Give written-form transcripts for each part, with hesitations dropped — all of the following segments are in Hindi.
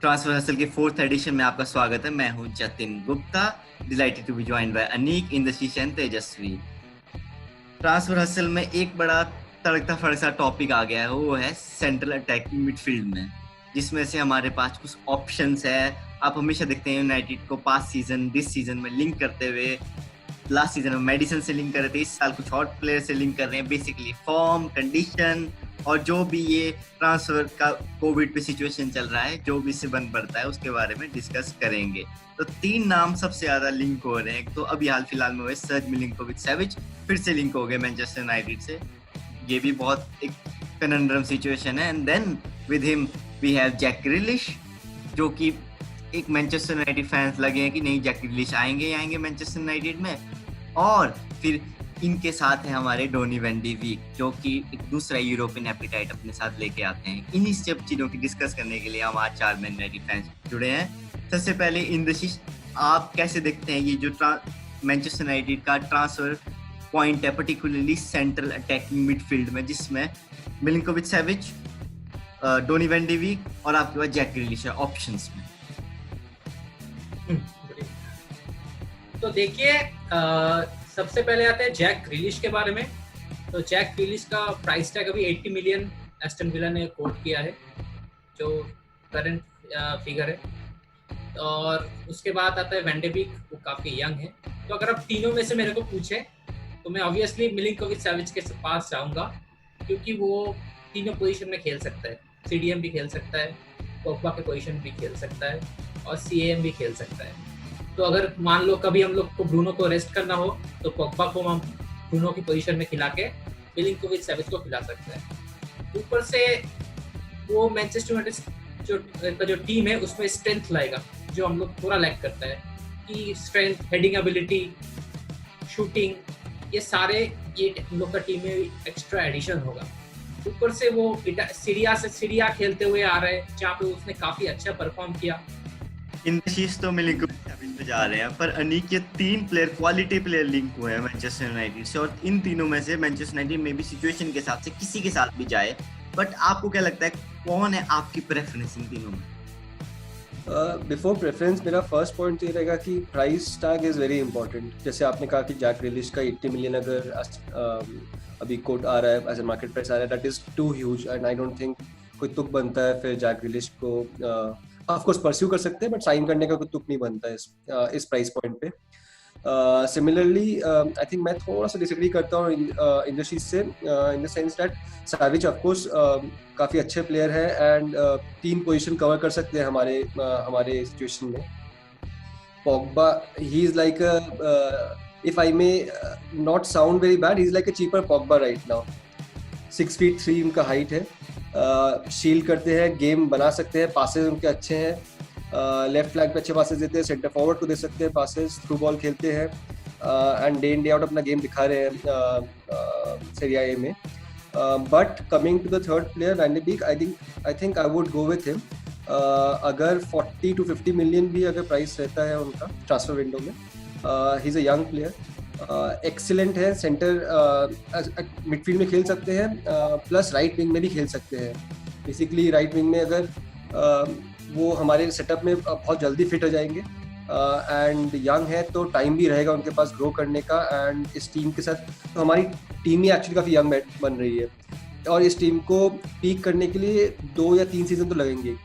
ट्रांसफर हसल के 4th एडिशन में आपका स्वागत है। मैं हूं Jatin Gupta, delighted to be joined by Aneek, Indrashish and Tejasvi. Transfer hustle में एक बड़ा तड़कता फड़कता टॉपिक आ गया है, वो है सेंट्रल अटैकिंग मिडफील्ड में, जिसमें से हमारे पास कुछ ऑप्शंस है। आप हमेशा देखते हैं यूनाइटेड को पास्ट सीजन दिस सीजन में लिंक करते हुए, लास्ट सीजन में मेडिसन से लिंक कर रहे थे, इस साल कुछ और प्लेयर से लिंक कर रहे हैं। बेसिकली फॉर्म, कंडीशन और जो भी ये ट्रांसफर का कोविड पे सिचुएशन चल रहा है, जो भी इससे बन पड़ता है, उसके बारे में डिस्कस करेंगे। तो 3 नाम सबसे ज्यादा लिंक हो रहे हैं। तो अभी हाल फिलहाल में हुए सर्ज मिलिंकोविच-साविच फिर से लिंक हो गए मैनचेस्टर यूनाइटेड से। ये भी बहुत एक कनंड्रम सिचुएशन है। And then with him we have Jack Grealish, जो कि एक मैनचेस्टर यूनाइटेड फैंस लगे हैं कि नहीं, जैक ग्रिलिश आएंगे मैनचेस्टर यूनाइटेड में। और फिर इनके साथ है हमारे डोनी वैन डी वीक, जो कि एक दूसरा यूरोपियन एपिटाइट अपने साथ लेके आते हैं। इन्हीं सब चीज़ों की डिस्कस करने के लिए हम आज 4 मैन यूनाइटेड फैंस जुड़े हैं। सबसे पहले इंद्रशीष, आप कैसे देखते हैं ये जो मैनचेस्टर यूनाइटेड का ट्रांसफर पॉइंट है, पर्टिकुलरली सेंट्रल अटैकिंग मिडफील्ड में, जिसमें मिलिंकोविच-साविच, डोनी वैन डी वीक और आपके पास जैक ग्रिलिश है ऑप्शंस में? तो देखिए, सबसे पहले आते हैं जैक ग्रिलिश के बारे में। तो जैक ग्रिलिश का प्राइस टैग अभी 80 मिलियन एस्टन विला ने कोट किया है, जो करंट फिगर है। और उसके बाद आता है वैन डी वीक, वो काफ़ी यंग है। तो अगर आप तीनों में से मेरे को पूछे तो मैं ऑब्वियसली मिलिंकोविच-साविच के पास जाऊंगा, क्योंकि वो तीनों पोजीशन में खेल सकता है। सीडीएम भी खेल सकता है, पोग्बा के पोजीशन भी खेल सकता है और सीएएम भी खेल सकता है। तो अगर मान लो कभी हम लोग को ब्रूनो को रेस्ट करना हो तो पोग्बा को हम ब्रूनो की पोजीशन में खिला के मिलिंकोविच-साविच को खिला सकते हैं। ऊपर से वो मैनचेस्टर यूनाइटेड जो टीम है उसमें स्ट्रेंथ लाएगा, जो हम लोग पूरा लैक करता है, कि स्ट्रेंथ, हेडिंग एबिलिटी, शूटिंग, ये सारे ये हम लोग का टीम में एक्स्ट्रा एडिशन होगा। ऊपर से वो सीरिया खेलते हुए आ रहे हैं, जहाँ पे उसने काफ़ी अच्छा परफॉर्म किया। इंद्रशीष तो मिलिंकोविच-साविच पे जा रहे हैं, पर अनीक के 3 प्लेयर, क्वालिटी प्लेयर लिंक हुए हैं मैनचेस्टर यूनाइटेड से, और इन तीनों में से मैनचेस्टर यूनाइटेड में भी सिचुएशन के हिसाब से किसी के साथ भी जाए। बट आपको क्या लगता है, कौन है आपकी प्रेफरेंस इन तीनों में? बिफोर प्रेफरेंस, मेरा फर्स्ट पॉइंट ये रहेगा कि price tag is very important. जैसे आपने कहा कि जैक ग्रिलिश का 80 मिलियन अगर अभी कोट आ रहा है, एज ए मार्केट प्राइस आ रहा है, that is too huge and I don't think कोई तुक बनता है फिर जैक ग्रिलिश को। ऑफ कोर्स परस्यू कर सकते हैं, बट साइन करने का कोई तुक नहीं बनता है इस प्राइस पॉइंट पे। सिमिलरली आई थिंक मैं थोड़ा सा डिसएग्री करता हूँ इंद्रशीष से, in the sense that Savic of course काफ़ी अच्छे प्लेयर है एंड 3 पोजीशन कवर कर सकते हैं हमारे सिचुएशन में। Pogba, he is like if I may not sound very bad, he is like a cheaper Pogba right now. 6 feet 3 उनका हाइट है, शील्ड करते हैं, गेम बना सकते हैं, पासेस उनके अच्छे हैं, लेफ्ट फ्लैंक पे अच्छे पासेस देते हैं, सेंटर फॉरवर्ड को दे सकते हैं पासेस, थ्रू बॉल खेलते हैं and day in day out अपना गेम दिखा रहे हैं सीरिया ए में। But coming to the third player van de Beek, I think I would go with him. अगर 40 to 50 मिलियन भी अगर प्राइस रहता है उनका ट्रांसफर विंडो में, he is a young player, excellent है, सेंटर मिडफील्ड में खेल सकते हैं, प्लस राइट विंग में भी खेल सकते हैं। बेसिकली राइट विंग में अगर वो हमारे सेटअप में बहुत जल्दी फिट हो जाएंगे एंड यंग है तो टाइम भी रहेगा उनके पास ग्रो करने का। एंड इस टीम के साथ तो हमारी टीम ही एक्चुअली काफ़ी यंग बन रही है, और इस टीम को पीक करने के लिए 2 या 3 सीजन तो लगेंगे।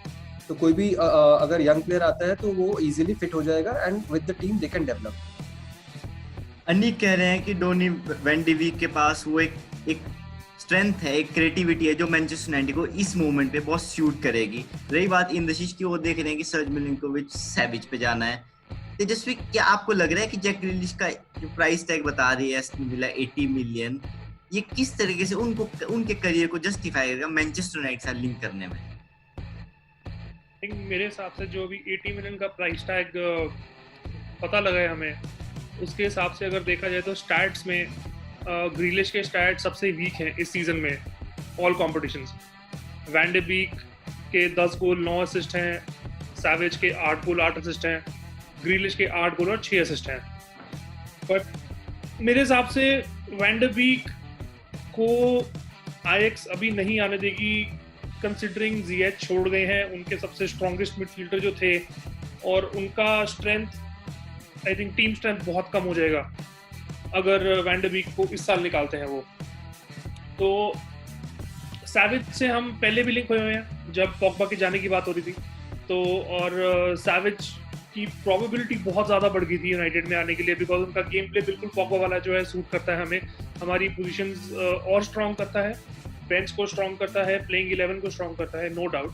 तो कोई भी अगर यंग प्लेयर आता है तो वो इजीली फिट हो जाएगा and with the team they can develop. Aneek कह रहे हैं कि डोनी वैन डी वीक के पास वो एक स्ट्रेंथ है, एक क्रिएटिविटी है, जो मैनचेस्टर यूनाइटेड को इस मूवमेंट पे बहुत सूट करेगी। रही बात इंद्रशीष की, वो देख रहे हैं कि सर्ज मिलिंकोविच-साविच पे जाना है। तेजस्वी, क्या आपको लग रहा है कि जैक ग्रिलिश का जो प्राइस टैग बता रही है एस्टन विला 80 मिलियन, ये किस तरीके से उनके करियर को जस्टिफाई करेगा मैनचेस्टर यूनाइटेड से लिंक करने में? मेरे हिसाब से जो भी 80 मिलियन का प्राइस टैग पता लगा है हमें, उसके हिसाब से अगर देखा जाए तो स्टैट्स में ग्रिलिश के स्टैट सबसे वीक हैं इस सीजन में all competitions. Van de Beek के 10 गोल 9 असिस्ट हैं, सैविच के 8 गोल 8 असिस्ट हैं, ग्रिलिश के 8 गोल और 6 असिस्ट हैं। बट मेरे हिसाब से वैन डी वीक को आईएक्स अभी नहीं आने देगी कंसिडरिंग ज़िएच छोड़ गए हैं उनके सबसे स्ट्रॉन्गेस्ट मिडफील्डर जो थे, और उनका strength, I think team strength बहुत कम हो जाएगा अगर वैन डर बीक को इस साल निकालते हैं वो। तो सैविज से हम पहले भी लिंक हुए हुए हैं जब पॉग्बा के जाने की बात हो रही थी, तो और सैविज की प्रोबेबिलिटी बहुत ज़्यादा बढ़ गई थी यूनाइटेड में आने के लिए, बिकॉज उनका गेम प्ले बिल्कुल पॉग्बा वाला जो है सूट करता है हमें, हमारी पोजीशंस और स्ट्रॉन्ग करता है, बेंच को स्ट्रॉन्ग करता है, प्लेइंग 11 को स्ट्रॉन्ग करता है, नो डाउट।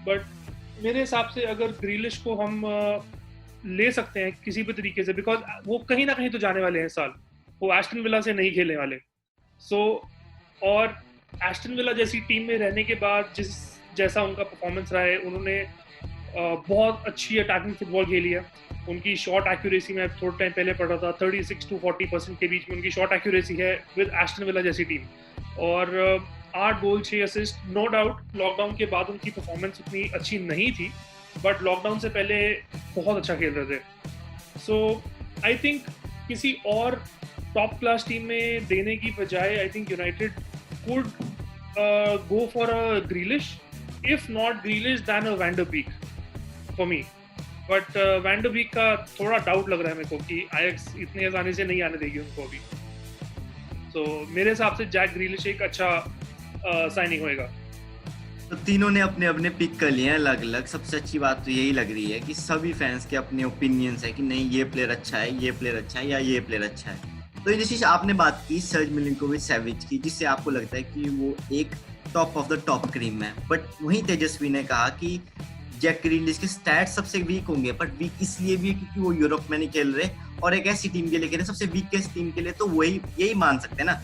बट मेरे हिसाब से अगर ग्रीलिश को हम ले सकते हैं किसी भी तरीके से, बिकॉज वो कहीं ना कहीं तो जाने वाले हैं साल, वो एस्टन विला से नहीं खेलने वाले। और एस्टन विला जैसी टीम में रहने के बाद जैसा उनका परफॉर्मेंस रहा है, उन्होंने बहुत अच्छी अटैकिंग फुटबॉल खेली है। उनकी शॉट एक्यूरेसी में थोड़ा टाइम पहले पढ़ रहा था 36 to 40% के बीच में उनकी शॉट एक्यूरेसी है विद एस्टन विला जैसी टीम, और 8 गोल 6 असिस्ट। नो डाउट लॉकडाउन के बाद उनकी परफॉर्मेंस उतनी अच्छी नहीं थी, बट लॉकडाउन से पहले बहुत अच्छा खेल रहे थे। सो आई थिंक किसी और टॉप क्लास टीम में देने की बजाय I think United could go for a Grealish, if not Grealish then a Van der Beek for me, but Van der Beek का थोड़ा डाउट लग रहा है मेरे को कि आयक्स इतनी आसानी से नहीं आने देगी उनको अभी। तो मेरे हिसाब से जैक ग्रीलिश एक अच्छा साइनिंग होएगा। तो तीनों ने अपने अपने पिक कर लिए हैं अलग अलग। सबसे अच्छी बात तो यही लग रही है कि सभी फैंस के अपने ओपिनियंस है कि नहीं ये प्लेयर अच्छा है, ये प्लेयर अच्छा है या ये प्लेयर अच्छा है। तो जैसे आपने बात की सर्ज मिलिंकोविच सैविज की, जिससे आपको लगता है कि वो एक top of the top cream है, बट वहीं तेजस्वी ने कहा कि जैक ग्रीलिश के स्टैट्स सबसे वीक होंगे, बट वीक इसलिए भी क्योंकि वो यूरोप में नहीं खेल रहे और एक ऐसी टीम के लिए खेल रहे सबसे वीकेस्ट टीम के लिए, तो वही यही मान सकते हैं ना।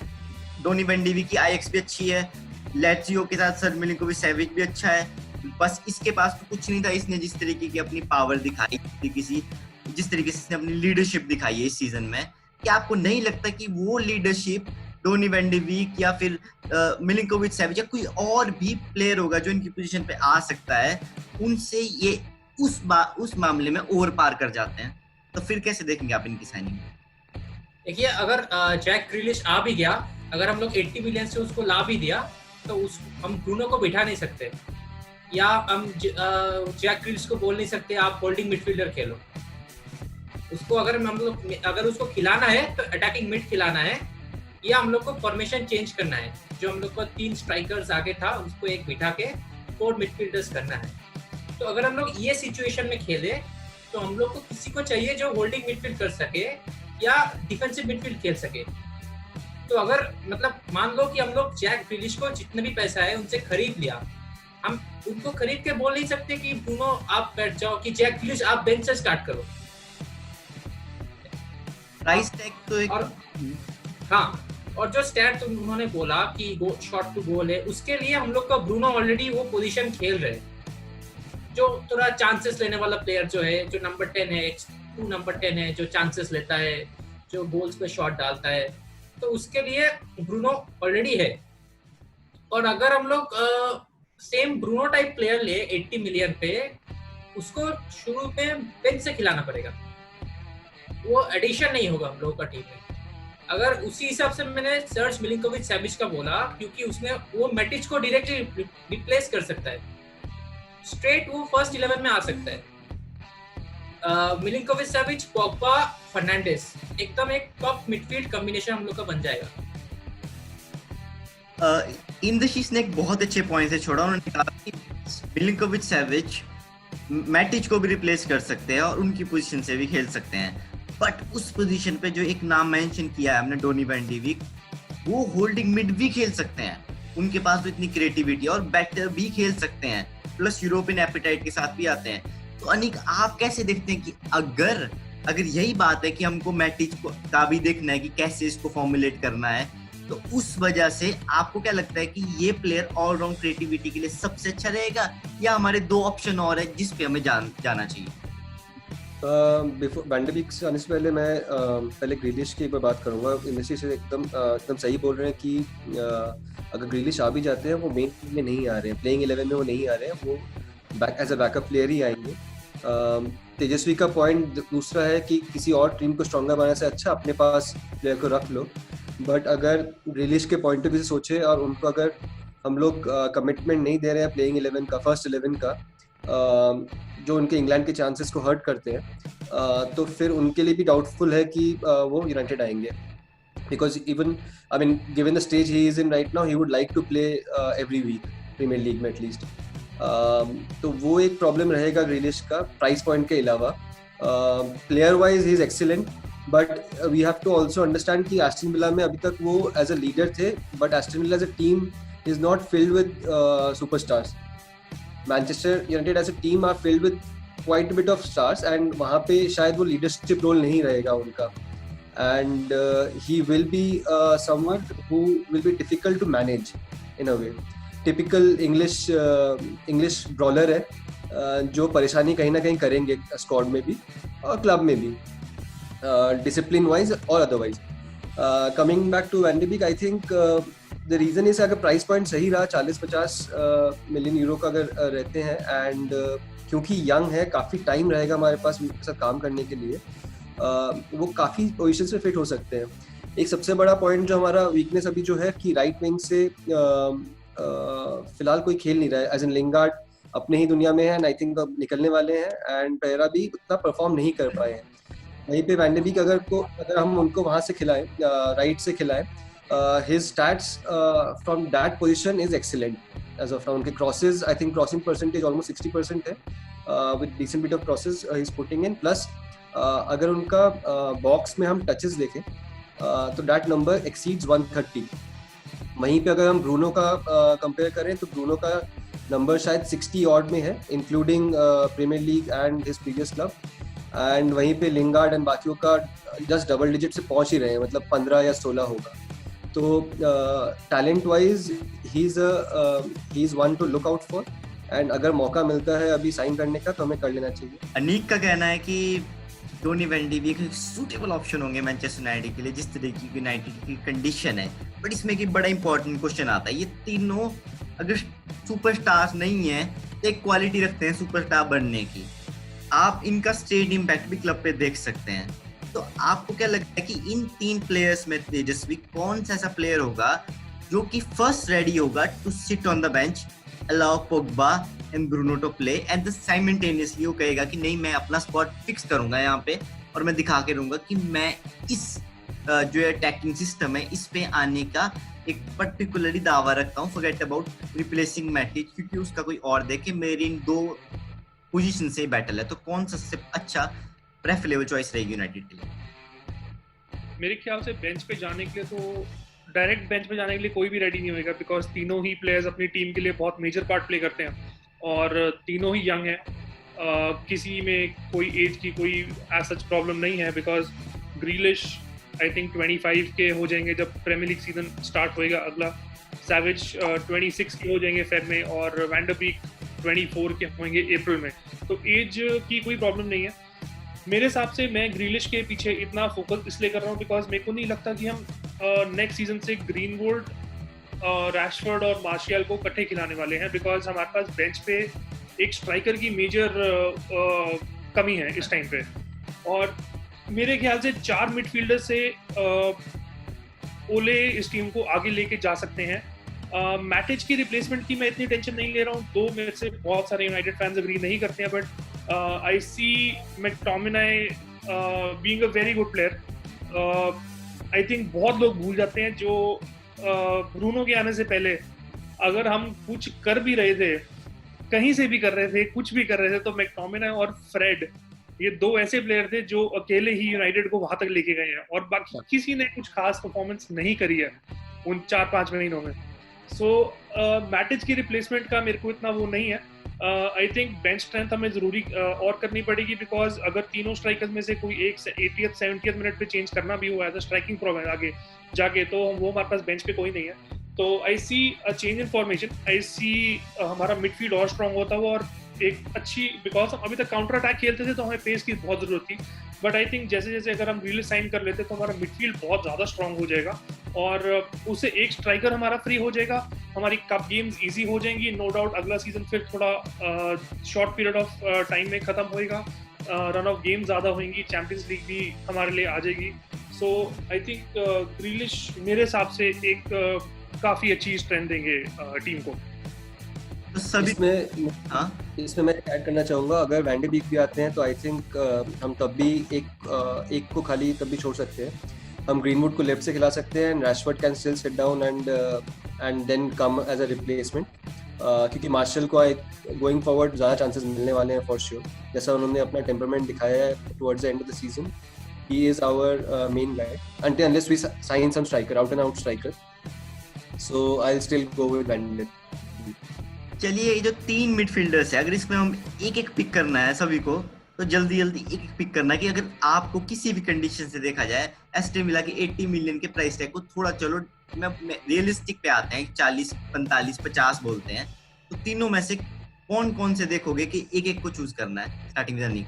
डोनी वैन डी वीक की आईएक्स भी अच्छी है, लेट्सियो के साथ सर्ज मिलिंकोविच सैविज भी अच्छा है, बस इसके पास तो कुछ नहीं था। इसने जिस तरीके की अपनी पावर दिखाई, जिस तरीके से इसने अपनी लीडरशिप दिखाई है इस सीजन में, क्या आपको नहीं लगता कि वो leadership Donny van de Beek या फिर मिलिंकोविच सैविज या कोई और भी प्लेयर होगा जो इनकी पोजीशन पे आ सकता है, उनसे ये उस मामले में ओवर पार कर जाते हैं? तो फिर कैसे देखेंगे आप इनकी साइनिंग? देखिए, अगर जैक ग्रीलिश आ भी गया, अगर हम लोग 80 मिलियन से उसको ला भी दिया, तो हम ब्रूनो को बिठा नहीं सकते, या हम जैक ग्रीलिश को बोल नहीं सकते आप होल्डिंग मिडफील्डर खेलो। उसको अगर उसको खिलाना है तो अटैकिंग मिड खिलाना है, या हम लोग को फॉर्मेशन चेंज करना है। जो हम लोग को 3 स्ट्राइकर्स आगे था उसको एक बिठा के 4 मिडफील्डर्स करना है। तो अगर हम लोग ये सिचुएशन में खेले तो हम लोग को किसी को चाहिए जो होल्डिंग मिडफील्ड कर सके या डिफेंसिव मिडफील्ड खेल सके। तो अगर मान लो कि हम लोग जैक ग्रीलिश को जितना भी पैसा है उनसे खरीद लिया, हम उनको खरीद के बोल नहीं सकते कि ब्रूनो आप बैठ जाओ, कि जैक ग्रीलिश आप बेंच से स्टार्ट करो। प्राइस टैग तो एक और जो स्टैट उन्होंने बोला कि शॉट टू गोल है, उसके लिए हम लोग का ब्रूनो ऑलरेडी वो पोजीशन खेल रहे हैं। जो थोड़ा चांसेस लेने वाला प्लेयर जो है, जो नंबर 10 है, 2 नंबर 10 है, जो चांसेस लेता है, जो गोल्स पे शॉट डालता है, तो उसके लिए ब्रूनो ऑलरेडी है। और अगर हम लोग सेम ब्रूनो टाइप प्लेयर ले 80 मिलियन पे, उसको शुरू में बेंच से खिलाना पड़ेगा, वो एडिशन नहीं होगा हम लोगों का टीम में। अगर उसी हिसाब से मैंने सर्ज मिलिंकोविच सैविज का बोला, क्योंकि उसमें वो मैटिच को डायरेक्टली रिप्लेस कर सकता है, स्ट्रेट वो फर्स्ट 11 में आ सकता है। मिलिंकोविच सैविज, पॉग्बा, फर्नांडिस, एकदम एक टॉप मिडफील्ड कॉम्बिनेशन हम लोग का बन जाएगा। इंद्रशीष ने एक बहुत अच्छे पॉइंट से छोड़ा। उन्होंने कहा कि मिलिंकोविच सैविज मैटिच को भी रिप्लेस कर सकते हैं और उनकी पोजीशन से भी खेल सकते हैं, बट उस पोजीशन पे जो एक नाम मेंशन किया है हमने, डोनी वैन डी वीक, वो होल्डिंग मिड भी खेल सकते हैं। उनके पास तो इतनी क्रिएटिविटी और बैटर भी खेल सकते हैं, प्लस यूरोपियन एपेटाइट के साथ भी आते हैं। तो अनिक, आप कैसे देखते हैं कि अगर यही बात है कि हमको मैटिच का भी देखना है कि कैसे इसको फॉर्मुलेट करना है, तो उस वजह से आपको क्या लगता है कि ये प्लेयर ऑलराउंड क्रिएटिविटी के लिए सबसे अच्छा रहेगा, या हमारे 2 ऑप्शन और है जिस पे हमें जाना चाहिए? बिफोर वैन डर बीक से आने से पहले मैं पहले ग्रीलिश की एक बार बात करूंगा। इंडस्ट्री से एकदम सही बोल रहे हैं कि अगर ग्रीलिश आ भी जाते हैं, वो मेन टीम में नहीं आ रहे हैं, प्लेइंग 11 में वो नहीं आ रहे हैं, वो एज अ बैकअप प्लेयर ही आएंगे। तेजस्वी का पॉइंट दूसरा है कि किसी और टीम को स्ट्रॉन्गर बनाने से अच्छा अपने पास प्लेयर को रख लो, बट अगर ग्रीलिश के पॉइंट ऑफ व्यू से सोचे और उनको अगर हम लोग कमिटमेंट नहीं दे रहे हैं प्लेइंग 11 का, फर्स्ट 11 का, जो उनके इंग्लैंड के चांसेस को हर्ट करते हैं, तो फिर उनके लिए भी डाउटफुल है कि वो यूनाइटेड आएंगे, because even I mean given the stage he is in right now, he would like to play every week Premier League में एटलीस्ट। तो वो एक प्रॉब्लम रहेगा ग्रीलिश का प्राइस पॉइंट के अलावा। Player wise he is excellent, but we have to also understand कि एस्टन विला में अभी तक वो एज अ लीडर थे, but Aston Villa as a team is not filled with superstars. Manchester United as a team are filled with quite bit of stars, and वहाँ पे शायद वो लीडरशिप रोल नहीं रहेगा उनका, and he will be someone who will be difficult to manage in a way. Typical English brawler है, जो परेशानी कहीं ना कहीं करेंगे स्क्वाड में भी और क्लब में भी, डिसिप्लिन वाइज और otherwise. Coming back to van de Beek, I think the reason is अगर प्राइस पॉइंट सही रहा 40-50 मिलियन यूरो का अगर रहते हैं, एंड क्योंकि यंग है, काफ़ी टाइम रहेगा हमारे पास उनके साथ काम करने के लिए, वो काफ़ी पोजिशन में फिट हो सकते हैं। एक सबसे बड़ा पॉइंट जो हमारा वीकनेस अभी जो है कि राइट विंग से फिलहाल कोई खेल नहीं रहा है, एज इन लिंगार्ड अपने ही दुनिया में है, एंड आई थिंक अब निकलने वाले हैं, एंड पेरेरा भी उतना परफॉर्म नहीं कर पाए हैं। वहीं पे वैन डी बीक अगर हम उनको वहां से खिलाएं, राइट से खिलाएं, his stats from that position is excellent as of now. उनके crosses, I think crossing percentage almost 60% है, with decent bit of crosses he's putting in, plus अगर उनका box में हम touches देखें तो that number exceeds 130। वहीं पे अगर हम ब्रूनो का कंपेयर करें तो ब्रूनो का नंबर शायद 60 ऑड में है, including Premier League and his previous club, and वहीं पे लिंगार्ड एंड बाकियों का जस्ट डबल डिजिट से पहुंच ही रहे हैं, मतलब 15 या 16 होगा। तो talent wise he is one two look out for, and अगर मौका मिलता है अभी साइन करने का तो हमें कर लेना चाहिए। अनीक का कहना है कि टोनी वैन डी बीक एक सूटेबल ऑप्शन होंगे मैनचेस्टर यूनाइटेड के लिए, जिस तरीके की यूनाइटेड की कंडीशन है। बट इसमें एक बड़ा इंपॉर्टेंट क्वेश्चन आता है, ये तीनों अगर सुपरस्टार्स नहीं है तो एक क्वालिटी रखते हैं सुपरस्टार बनने की, आप इनका स्टेट इम्पैक्ट भी क्लब पे देख सकते हैं। तो आपको क्या लगता है कि इन तीन प्लेयर्स में तेजस्वी कौन सा ऐसा प्लेयर होगा जो कि फर्स्ट रेडी होगा to sit on the bench, allow Pogba and Bruno to play, and simultaneously वो कहेगा कि नहीं मैं अपना स्पॉट फिक्स करूंगा यहाँ पे और मैं दिखा के रहूंगा कि मैं इस जो अटैकिंग सिस्टम है इस पे आने का एक पर्टिकुलरली दावा रखता हूँ, फॉरगेट अबाउट रिप्लेसिंग मैटिच, क्योंकि उसका कोई और देखे मेरी इन दो पोजीशन से बैटल है। तो कौन सा सबसे अच्छा प्रेफरेबल चॉइस रहेगी यूनाइटेड के लिए? मेरे ख्याल से बेंच पे जाने के लिए तो डायरेक्ट बेंच पे जाने के लिए कोई भी रेडी नहीं होगा, बिकॉज तीनों ही प्लेयर्स अपनी टीम के लिए बहुत मेजर पार्ट प्ले करते हैं और तीनों ही यंग हैं। किसी में कोई एज की कोई एज सच प्रॉब्लम नहीं है, बिकॉज ग्रीलिश आई थिंक 25 के हो जाएंगे जब प्रीमियर लीग सीजन स्टार्ट होएगा अगला, सैविज 26 के हो जाएंगे फेब में, और वैन डी बीक 24 के होंगे अप्रैल में। तो एज की कोई प्रॉब्लम नहीं है मेरे हिसाब से। मैं ग्रीलिश के पीछे इतना फोकस इसलिए कर रहा हूँ बिकॉज मेरे को नहीं लगता कि हम नेक्स्ट सीजन से ग्रीनवुड, रैशफोर्ड और मार्शियल को इकट्ठे खिलाने वाले हैं, बिकॉज हमारे पास बेंच पे एक स्ट्राइकर की मेजर कमी है इस टाइम पे। और मेरे ख्याल से 4 मिडफील्डर से ओले इस टीम को आगे लेके जा सकते हैं। मैटिच की रिप्लेसमेंट की मैं इतनी टेंशन नहीं ले रहा हूँ, तो मेरे से बहुत सारे यूनाइटेड फैंस अग्री नहीं करते हैं, but I see McTominay being a very good player. I think बहुत लोग भूल जाते हैं जो ब्रूनो के आने से पहले अगर हम कुछ कर भी रहे थे, कहीं से भी कर रहे थे, कुछ भी कर रहे थे, तो मैकटोमिनाई और फ्रेड ये दो ऐसे प्लेयर थे जो अकेले ही यूनाइटेड को वहां तक लेके गए हैं, और बाकी किसी ने कुछ खास परफॉर्मेंस नहीं करी है उन 4-5 महीनों में। सो मैटिच की रिप्लेसमेंट का मेरे को इतना वो नहीं है। आई थिंक बेंच स्ट्रेंथ हमें जरूरी और करनी पड़ेगी, बिकॉज अगर तीनों स्ट्राइकर्स में से कोई एक 80th 70th मिनट पे चेंज करना भी हुआ है स्ट्राइकिंग प्रोग्राम आगे जाके, तो वो हमारे पास बेंच पे कोई नहीं है। तो आई सी अ चेंज इन फॉर्मेशन, आई सी हमारा मिडफील्ड और स्ट्रॉन्ग होता हुआ, और एक अच्छी, बिकॉज हम अभी तक काउंटर अटैक खेलते थे तो हमें पेस की बहुत जरूरत थी, बट आई थिंक जैसे जैसे अगर हम ग्रीलिश साइन कर लेते तो हमारा मिडफील्ड बहुत ज़्यादा स्ट्रॉन्ग हो जाएगा, और उससे एक स्ट्राइकर हमारा फ्री हो जाएगा, हमारी कप गेम्स इजी हो जाएंगी। नो डाउट अगला सीजन फिर थोड़ा शॉर्ट पीरियड ऑफ टाइम में ख़त्म होएगा, रन ऑफ गेम ज़्यादा होंगी, चैम्पियंस लीग भी हमारे लिए आ जाएगी। सो आई थिंक ग्रीलिश मेरे हिसाब से एक काफी अच्छी स्ट्रेंथ देंगे टीम को। तो सभी इसमें हाँ इसमें मैं ऐड करना चाहूँगा, अगर वैन डे बीक भी आते हैं तो आई थिंक हम तब भी एक को खाली तब भी छोड़ सकते हैं। हम ग्रीनवुड को लेफ्ट से खिला सकते हैं and Rashford can still sit down and then come as a replacement, क्योंकि मार्शल को गोइंग फॉरवर्ड ज़्यादा चांसेस मिलने वाले हैं फॉर श्योर। जैसा उन्होंने अपना टेम्परमेंट दिखाया है towards the end of the season, he is our main guy until unless we sign some striker, out and out striker. So I'll still go with Van de Beek. चलिए, ये जो 3 मिडफील्डर्स है, अगर इसमें हम एक एक पिक करना है सभी को, तो जल्दी जल्दी एक एक पिक करना है कि अगर आपको किसी भी कंडीशन से देखा जाए एस्टन विला के 80 मिलियन के प्राइस टैग को थोड़ा, चलो मैं रियलिस्टिक पे आते हैं, 40 45 50 बोलते हैं, तो तीनों में से कौन कौन से देखोगे कि एक एक को चूज करना है स्टार्टिंग में? नहीं,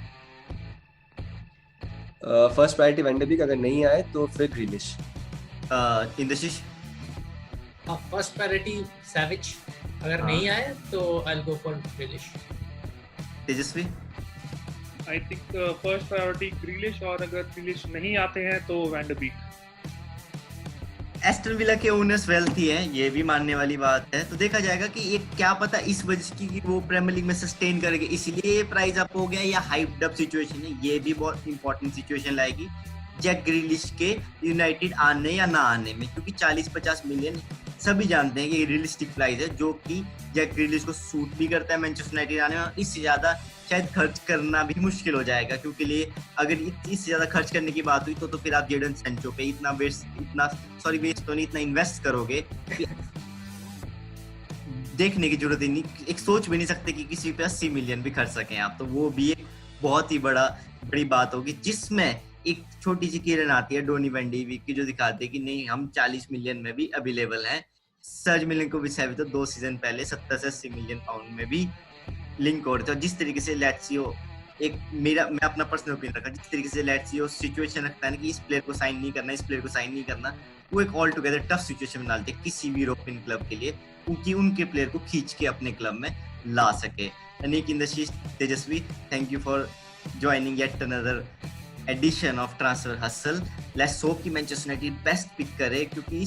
first priority van de Beek, अगर नहीं आए तो फिर Grealish. Indrashish? First priority Savic, अगर नहीं आए तो I will go for Grealish. Tejaswi? I think first priority Grealish, और अगर ग्रीलिश नहीं आते हैं तो van de Beek. Aston Villa के ओनर्स वेल्थी हैं, ये भी मानने वाली बात है, तो देखा जाएगा कि ये क्या पता इस वजह से कि वो प्रीमियर लीग में सस्टेन करेंगे इसलिए ये प्राइस अप हो गया, या हाइप्ड अप सिचुएशन है, ये भी बहुत इंपॉर्टेंट सिचुएशन लाएगी जैक ग्रिलिश के यूनाइटेड आने या ना आने में, क्योंकि 40-50 मिलियन सभी जानते हैं कि ये रियलिस्टिक प्राइस है जो कि जैक ग्रिलिश को सूट भी करता है मैनचेस्टर यूनाइटेड आने में। इससे ज्यादा शायद खर्च करना भी मुश्किल हो जाएगा, क्योंकि लिए अगर इससे ज्यादा खर्च करने की बात हुई तो फिर आप जेडन सैंचो पे इतना वेस्ट तो नहीं, इतना इन्वेस्ट करोगे कि देखने की जरूरत ही नहीं, एक सोच भी नहीं सकते कि किसी पे 80 मिलियन भी खर्च सकें आप, तो वो भी एक बहुत ही बड़ी बात होगी, जिसमें एक छोटी सी किरण आती है डोनी वैन डी वीक की, जो दिखाती है कि नहीं, हम 40 मिलियन में भी अवेलेबल हैं। सर्ज मिलिंकोविच भी तो 2 सीजन पहले 70 से 80 मिलियन पाउंड में भी लिंक हो रहे थे, और जिस तरीके से लेट्सियो, मैं अपना पर्सनल ओपिनियन रखा, जिस तरीके से लेट्सियो सिचुएशन रखता है ना कि इस प्लेयर को साइन नहीं करना, इस प्लेयर को साइन नहीं करना, वो एक ऑल टुगेदर टफ सिचुएशन बना देते किसी भी यूरोपियन क्लब के लिए, क्योंकि उनके प्लेयर को खींच के अपने क्लब में ला सके। Aneek, Indrashish, Tejaswi, thank you for joining yet another edition of transfer hustle. Let's hope कि मैनचेस्टर यूनाइटेड बेस्ट पिक करे, क्योंकि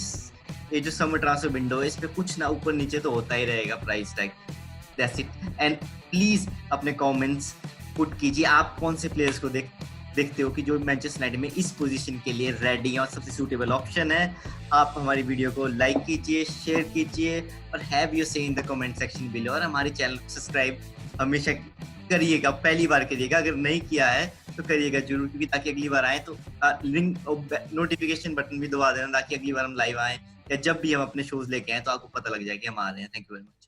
ये जो समर ट्रांसफर विंडो है, इस पे कुछ ना ऊपर नीचे तो होता ही रहेगा price tag. That's it, and please अपने कमेंट्स पुट कीजिए, आप कौन से प्लेयर्स को देखते हो कि जो मैनचेस्टर यूनाइटेड में इस पोजीशन के लिए रेडी है और सबसे सूटेबल ऑप्शन है। आप हमारी वीडियो को लाइक कीजिए, शेयर कीजिए, और हैव योर से in the comment section below, और हमारे चैनल को सब्सक्राइब हमेशा करिएगा, पहली बार करिएगा, अगर नहीं किया है तो करिएगा जरूर, क्योंकि ताकि अगली बार आए तो लिंक नोटिफिकेशन बटन भी दबा देना, ताकि अगली बार हम लाइव आए या जब भी हम अपने शोज लेके आए तो आपको पता लग जाए कि हम आ रहे हैं। Thank you very much.